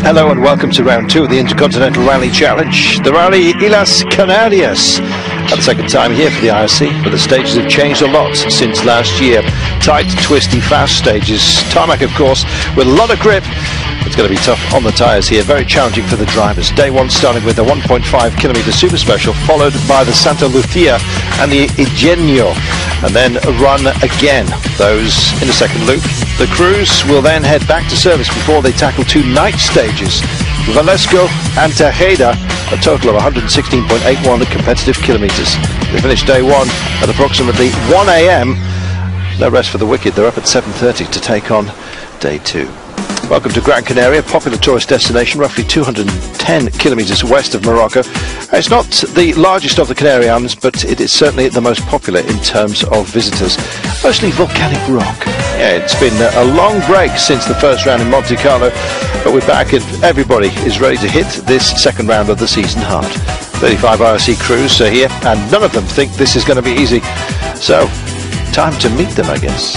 Hello and welcome to round 2 of the Intercontinental Rally Challenge, the Rally las Canárias. For the second time here for the IRC, but the stages have changed a lot since last year. Tight, twisty, fast stages. Tarmac, of course, with a lot of grip. It's going to be tough on the tyres here, very challenging for the drivers. Day 1 starting with a 1.5 kilometre super special, followed by the Santa Lucia and the Ingenio, and then run again, those in the second loop. The crews will then head back to service before they tackle 2 night stages, Valesco and Tejeda, a total of 116.81 competitive kilometres. They finished day 1 at approximately 1 AM. No rest for the wicked, they're up at 7:30 to take on day 2. Welcome to Gran Canaria, popular tourist destination, roughly 210 kilometres west of Morocco. It's not the largest of the Canary Islands, but it is certainly the most popular in terms of visitors. Mostly volcanic rock. Yeah, it's been a long break since the first round in Monte Carlo, but we're back and everybody is ready to hit this second round of the season hard. 35 IRC crews are here, and none of them think this is going to be easy. So, time to meet them, I guess.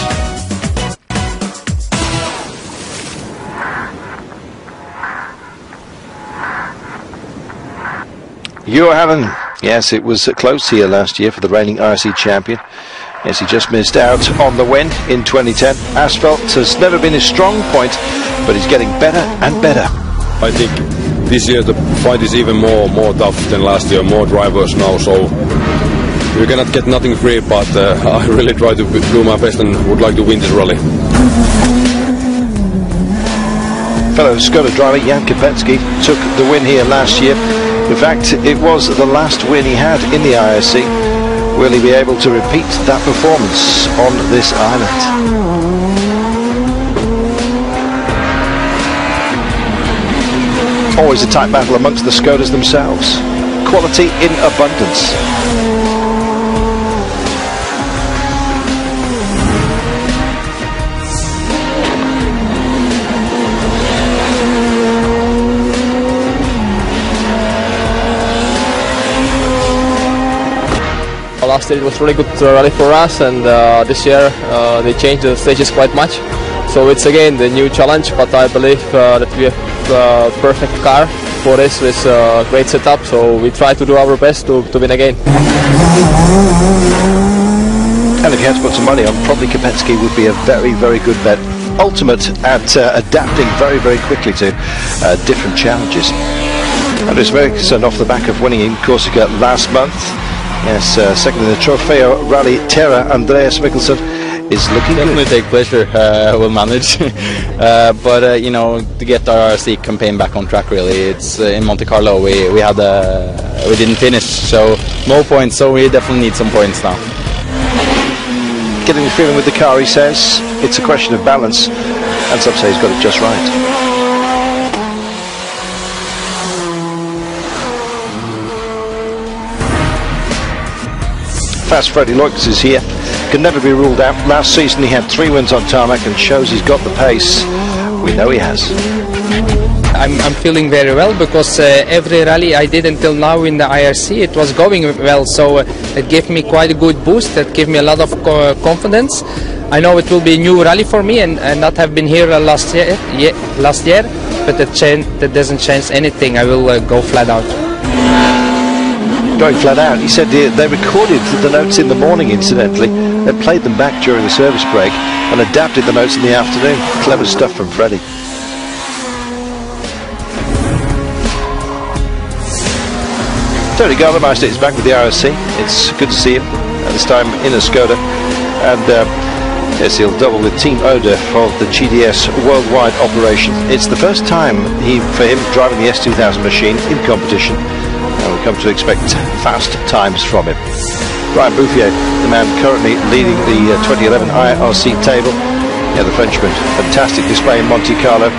Johan, yes, it was close here last year for the reigning IRC champion. Yes, he just missed out on the win in 2010. Asphalt has never been his strong point, but he's getting better and better. I think this year the fight is even more tough than last year, more drivers now, so we cannot get nothing free, but I really try to do my best and would like to win this rally. Fellow Skoda driver Jan Kopecki took the win here last year. In fact, it was the last win he had in the IRC. Will he be able to repeat that performance on this island? Always a tight battle amongst the Skodas themselves. Quality in abundance. Last year it was really good rally for us, and this year they changed the stages quite much. So it's again the new challenge, but I believe that we have a perfect car for this with a great setup, so we try to do our best to win again. And if you had to put some money on, probably Kopecki would be a very, very good bet. Ultimate at adapting very, very quickly to different challenges. Andres Mikkelsen off the back of winning in Corsica last month. Yes, second in the Trofeo Rally Terra, Andreas Mikkelsen is looking definitely good. Take pleasure, we'll manage. But you know, to get our RC campaign back on track, really, it's in Monte Carlo we didn't finish, so no points. So we definitely need some points now. Getting the feeling with the car, he says it's a question of balance, and some say he's got it just right. Fast Freddy Loix is here, can never be ruled out. Last season he had 3 wins on tarmac and shows he's got the pace. We know he has. I'm feeling very well because every rally I did until now in the IRC, it was going well, so it gave me quite a good boost, that gave me a lot of confidence. I know it will be a new rally for me and not have been here last year, but that doesn't change anything. I will go flat out. Going flat out. He said they recorded the notes in the morning, incidentally. They played them back during the service break and adapted the notes in the afternoon. Clever stuff from Freddie. Tony Gardemeister is back with the IRC. It's good to see him, this time in a Skoda. And yes, he'll double with Team Oda for the GDS worldwide operation. It's the first time for him driving the S2000 machine in competition. And we come to expect fast times from him. Brian Bouffier, the man currently leading the 2011 IRC table. Yeah, the Frenchman, fantastic display in Monte Carlo.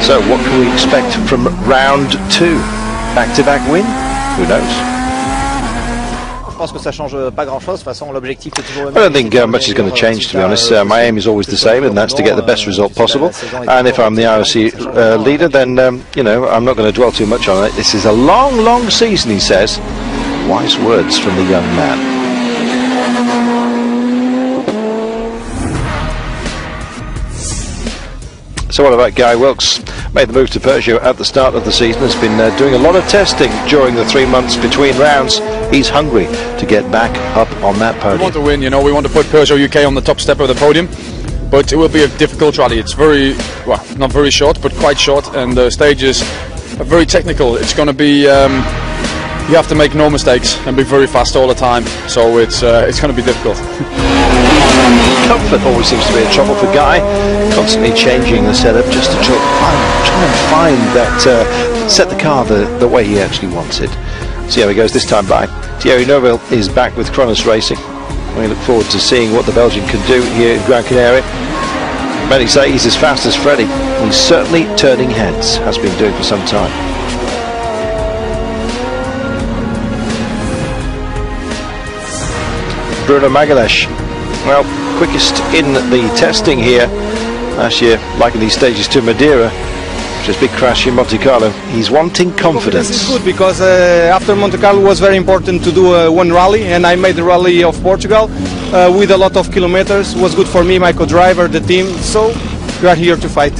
So what can we expect from round 2? Back-to-back win? Who knows? I don't think much is going to change, to be honest. My aim is always the same, and that's to get the best result possible. And if I'm the IRC leader, then, you know, I'm not going to dwell too much on it. This is a long, long season, he says. Wise words from the young man. So what about Guy Wilkes? made the move to Peugeot at the start of the season, has been doing a lot of testing during the 3 months between rounds. He's hungry to get back up on that podium. We want to win, you know, we want to put Peugeot UK on the top step of the podium, but it will be a difficult rally. It's very, well, not very short, but quite short, and the stages are very technical. It's going to be, you have to make no mistakes and be very fast all the time, so it's going to be difficult. Comfort always seems to be a trouble for Guy, constantly changing the setup just to try and find that, set the car the way he actually wants it. See how he goes this time by. Thierry Neuville is back with Kronos Racing. We look forward to seeing what the Belgian can do here in Gran Canaria. Many say he's as fast as Freddie. He's certainly turning heads, has been doing for some time. Bruno Magalhaes, well, quickest in the testing here last year, liking these stages to Madeira. His big crash in Monte Carlo. He's wanting confidence. This is good because after Monte Carlo was very important to do one rally, and I made the rally of Portugal with a lot of kilometers. It was good for me, my co-driver, the team, so we are here to fight.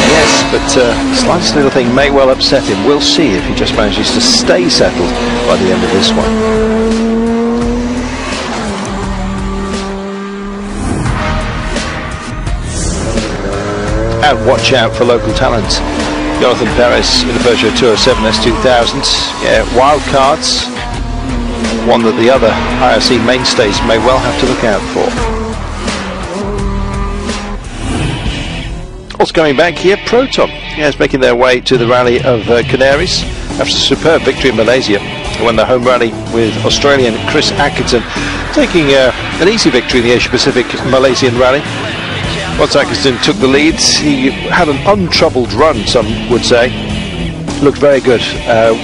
Yes, but slightest little thing may well upset him. We'll see if he just manages to stay settled by the end of this one. And watch out for local talents. Jonathan Perez in the Peugeot 207 S2000. Yeah, wild cards. One that the other IRC mainstays may well have to look out for. Also coming back here, Proton. Yeah, it's making their way to the Rally of Canaries after a superb victory in Malaysia. They won the home rally with Australian Chris Atkinson, taking an easy victory in the Asia Pacific Malaysian Rally. Once Atkinson took the lead, he had an untroubled run, some would say. Looked very good.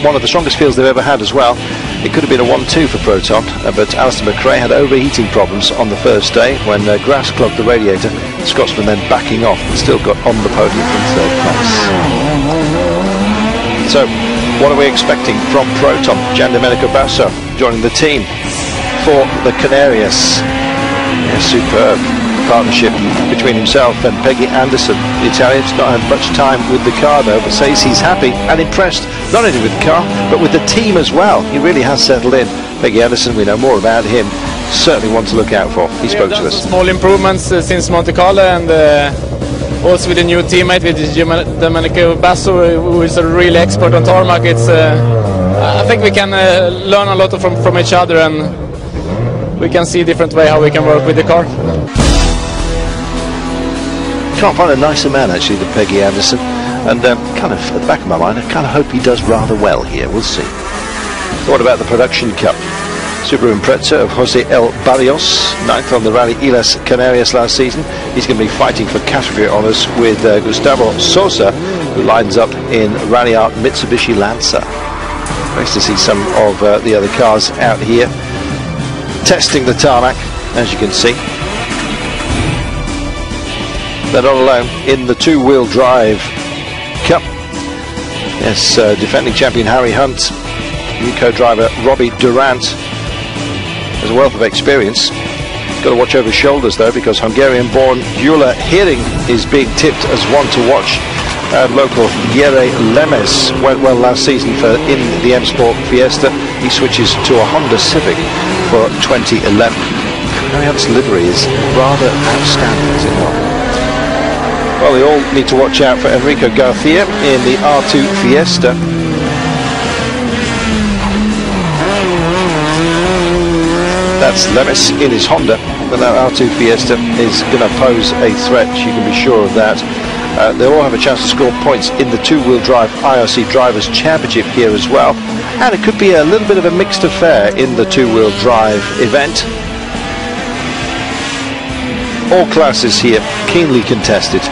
One of the strongest fields they've ever had as well. It could have been a 1-2 for Proton, but Alistair McRae had overheating problems on the first day when grass clogged the radiator. The Scotsman then backing off, but still got on the podium in third place. So, what are we expecting from Proton? Gian Domenico Basso joining the team for the Canarias. Yeah, superb partnership between himself and Peggy Anderson. The Italian's not had much time with the car though, but says he's happy and impressed not only with the car but with the team as well. He really has settled in. Peggy Anderson, we know more about him, certainly one to look out for. He spoke to us. Small improvements since Monte Carlo, and also with a new teammate with Domenico Basso, who is a really expert on tarmac. It's I think we can learn a lot from each other, and we can see a different way how we can work with the car. Can't find a nicer man actually than Peggy Anderson, and kind of at the back of my mind I kind of hope he does rather well here. We'll see. What about the Production Cup? Subaru Impreza of Jose L. Barrios, 9th on the Rally Las Canárias last season. He's going to be fighting for category honours with Gustavo Sosa, who lines up in Rally Art Mitsubishi Lancer. Nice to see some of the other cars out here testing the tarmac, as you can see. They're not alone in the two-wheel drive cup. Yes, defending champion Harry Hunt, new co-driver Robbie Durant has a wealth of experience. He's got to watch over his shoulders though, because Hungarian-born Gyula Hering is being tipped as one to watch. Local Jere Lemes went well last season in the M-Sport Fiesta. He switches to a Honda Civic for 2011. Harry Hunt's livery is rather outstanding, is it not? Well, they all need to watch out for Enrico Garcia in the R2 Fiesta. That's Lemes in his Honda, but that R2 Fiesta is going to pose a threat, you can be sure of that. They all have a chance to score points in the two-wheel drive IRC Drivers' Championship here as well. And it could be a little bit of a mixed affair in the two-wheel drive event. All classes here, keenly contested.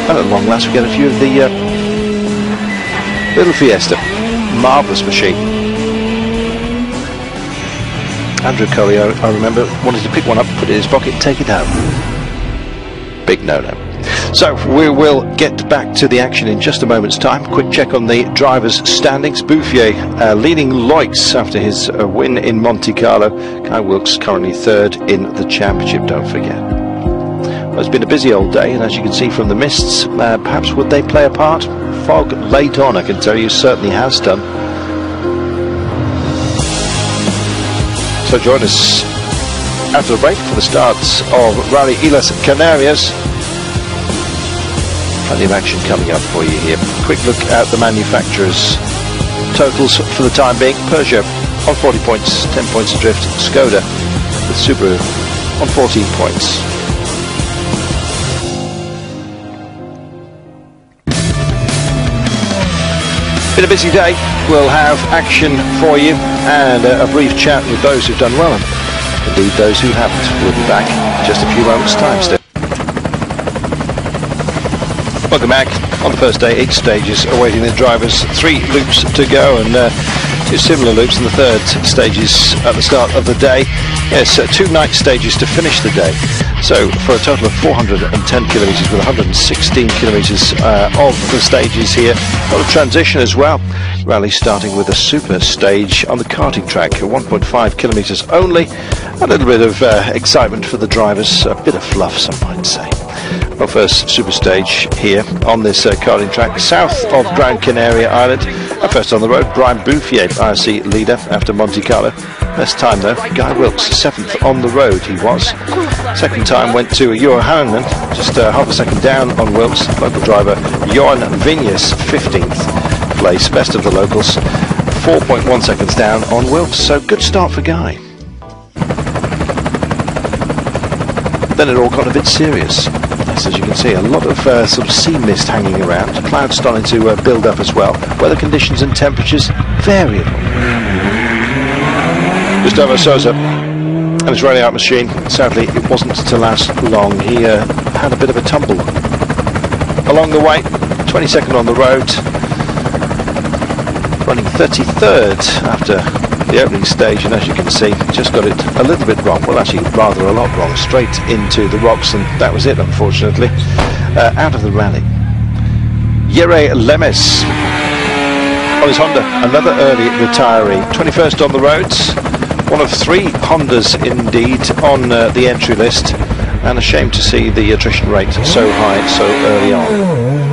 And at long last we get a few of the little Fiesta. Marvellous machine. Andrew Collier, I remember, wanted to pick one up, put it in his pocket, take it home. Big no-no. So we will get back to the action in just a moment's time. Quick check on the drivers' standings. Bouffier leading Loix after his win in Monte Carlo. Kai Wilkes currently third in the championship, don't forget. It's been a busy old day, and as you can see from the mists, perhaps would they play a part? Fog late on, I can tell you, certainly has done. So join us after the break for the start of Rali das Canárias. Plenty of action coming up for you here. Quick look at the manufacturers' totals for the time being. Peugeot on 40 points, 10 points adrift. Skoda with Subaru on 14 points. Been a busy day. We'll have action for you and a brief chat with those who've done well and indeed those who haven't. We'll be back in just a few moments' time still. Welcome back. On the first day, 8 stages awaiting the drivers, 3 loops to go, and 2 similar loops in the third stages at the start of the day. Yes, 2 night stages to finish the day. So for a total of 410 kilometres with 116 kilometres of the stages here. A lot of transition as well. Rally starting with a super stage on the karting track, 1.5 kilometres only. A little bit of excitement for the drivers, a bit of fluff, some might say. Well, first super stage here on this karting track south of Gran Canaria Island. And first on the road, Brian Bouffier, IRC leader after Monte Carlo. Best time though, Guy Wilkes, 7th on the road he was. Second time went to Johan Hanneman, just half a second down on Wilkes. Local driver Johan Vinjes, 15th place, best of the locals, 4.1 seconds down on Wilkes. So good start for Guy. Then it all got a bit serious. Yes, as you can see, a lot of sort of sea mist hanging around. Clouds starting to build up as well. Weather conditions and temperatures variable. Gustavo Souza and his rally out machine, sadly it wasn't to last long. He had a bit of a tumble along the way. 22nd on the road, running 33rd after the opening stage, and as you can see, just got it a little bit wrong. Well, actually rather a lot wrong, straight into the rocks, and that was it, unfortunately. Out of the rally. Jere Lemes on his Honda, another early retiree. 21st on the roads, one of 3 Hondas indeed on the entry list, and a shame to see the attrition rate so high so early on.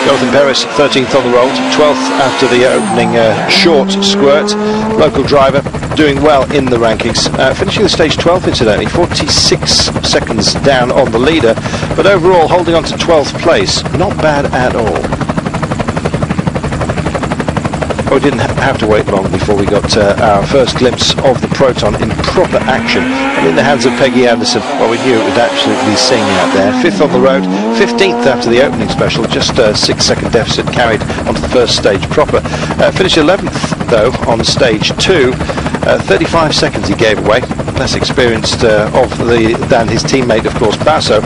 Jonathan Perez, 13th on the road, 12th after the opening short squirt. Local driver doing well in the rankings, finishing the stage 12th incidentally, 46 seconds down on the leader, but overall holding on to 12th place, not bad at all. We didn't have to wait long before we got our first glimpse of the Proton in proper action and in the hands of Peggy Anderson. Well, we knew it would absolutely sing out there. 5th on the road, 15th after the opening special, just a 6-second deficit carried onto the first stage proper. Finished 11th though on stage 2, 35 seconds he gave away. Less experienced than his teammate, of course, Basso.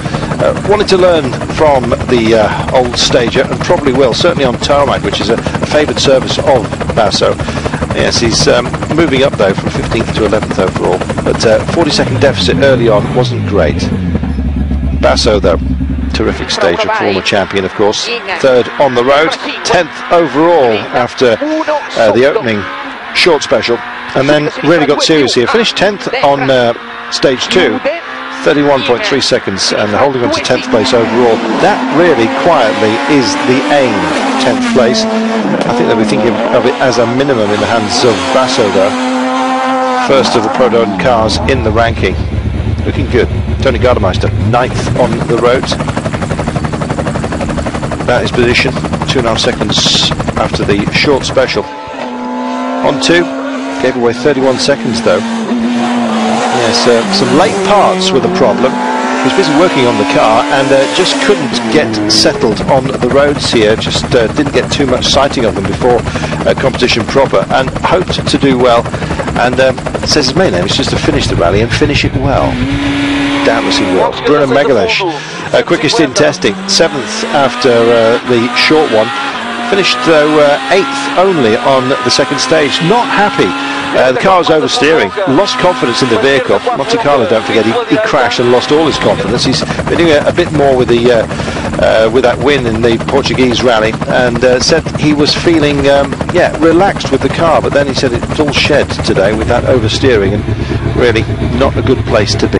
Wanted to learn from the old stager, and probably will, certainly on tarmac, which is a favoured surface of Basso. Yes, he's moving up though from 15th to 11th overall, but 40-second deficit early on wasn't great. Basso though, terrific stager, former champion of course, 3rd on the road, 10th overall after the opening short special, and then really got serious here. Finished 10th on stage 2, 31.3 seconds, and holding on to 10th place overall. That really quietly is the aim, 10th place. I think they'll be thinking of it as a minimum in the hands of Basso though. First of the Proton cars in the ranking. Looking good. Tony Gardemeister, 9th on the road. That is position, 2.5 seconds after the short special. On 2, gave away 31 seconds though. Yes, some late parts were the problem. He was busy working on the car and just couldn't get settled on the roads here. Just didn't get too much sighting of them before competition proper, and hoped to do well. And says his main aim is just to finish the rally and finish it well. Doubtless he will. Bruno Megalesh, quickest in testing, 7th after the short one. Finished though 8th only on the second stage. Not happy. The car was oversteering, lost confidence in the vehicle. Monte Carlo, don't forget, he crashed and lost all his confidence. He's been doing a bit more with the with that win in the Portuguese rally, and said he was feeling relaxed with the car, but then he said it's all shed today with that oversteering, and really not a good place to be.